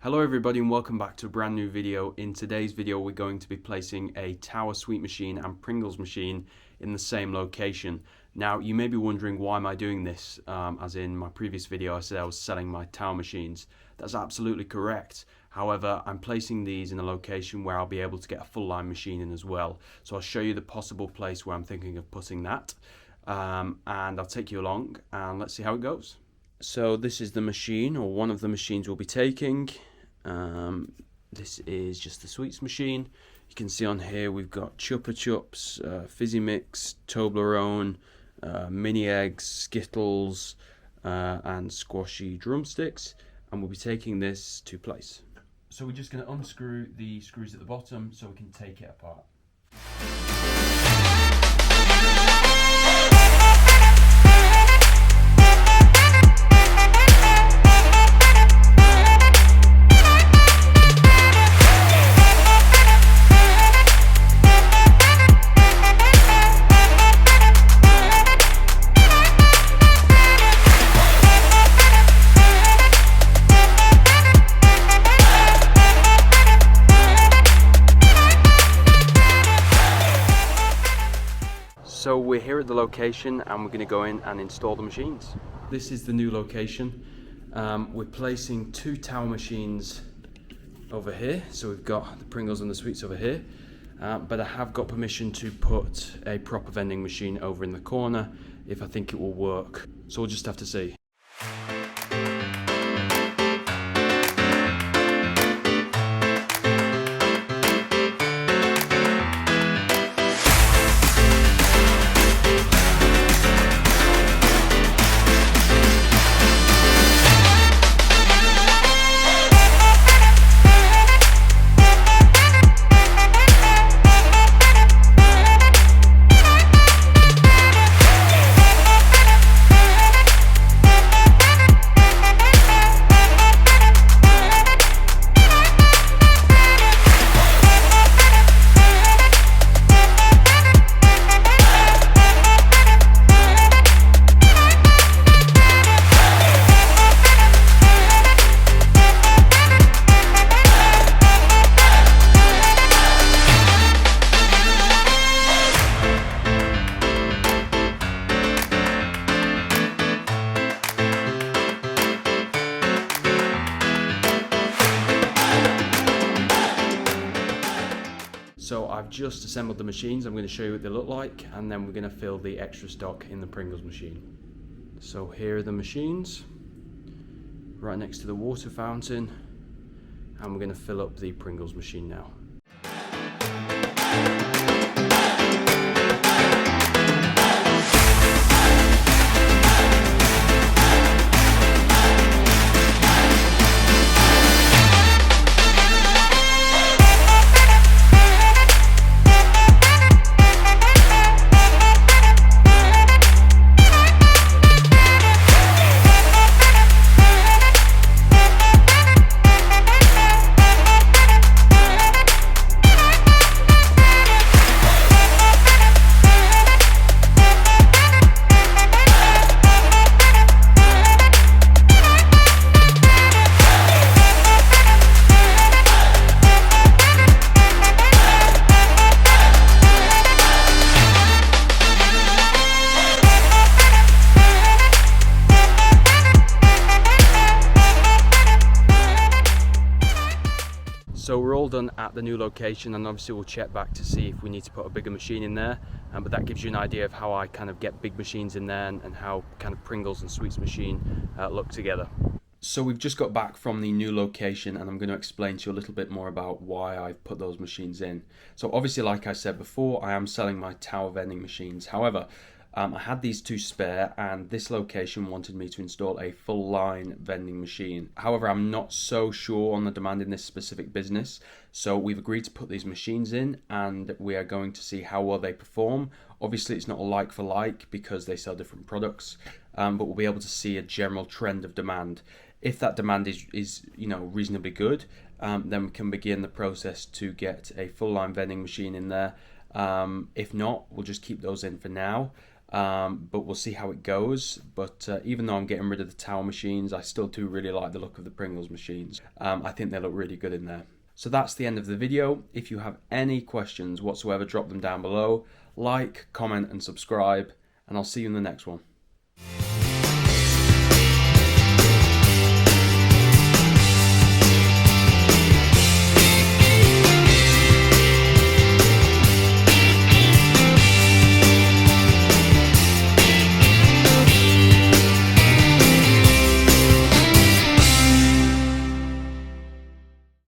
Hello everybody and welcome back to a brand new video. In today's video we're going to be placing a Tower Sweet Machine and Pringles machine in the same location. Now you may be wondering, why am I doing this? As in my previous video I said I was selling my Tower machines. That's absolutely correct. However, I'm placing these in a location where I'll be able to get a full line machine in as well. So I'll show you the possible place where I'm thinking of putting that, and I'll take you along and let's see how it goes. So this is the machine, or one of the machines we'll be taking. This is just the sweets machine. You can see on here we've got Chupa Chups, Fizzy Mix, Toblerone, mini eggs, Skittles, and squashy drumsticks, and we'll be taking this to place. So we're just going to unscrew the screws at the bottom so we can take it apart. So we're here at the location and we're going to go in and install the machines. This is the new location. We're placing two Tower machines over here. So we've got the Pringles and the sweets over here. But I have got permission to put a proper vending machine over in the corner if I think it will work. So we'll just have to see. So I've just assembled the machines. I'm going to show you what they look like, and then we're going to fill the extra stock in the Pringles machine. So here are the machines, right next to the water fountain, and we're going to fill up the Pringles machine now. So we're all done at the new location, and obviously we'll check back to see if we need to put a bigger machine in there, but that gives you an idea of how I kind of get big machines in there and how kind of Pringles and sweets machine look together. So we've just got back from the new location, and I'm going to explain to you a little bit more about why I've put those machines in. So obviously, like I said before, I am selling my Tower vending machines. However, I had these two spare, and this location wanted me to install a full line vending machine. However, I'm not so sure on the demand in this specific business, so we've agreed to put these machines in, and we are going to see how well they perform. Obviously it's not a like for like because they sell different products, but we'll be able to see a general trend of demand. If that demand is reasonably good, then we can begin the process to get a full line vending machine in there. If not, we'll just keep those in for now. but we'll see how it goes. But even though I'm getting rid of the tower machines, I still do really like the look of the Pringles machines. I think they look really good in there. So that's the end of the video. If you have any questions whatsoever, drop them down below. Like, comment and subscribe, and I'll see you in the next one.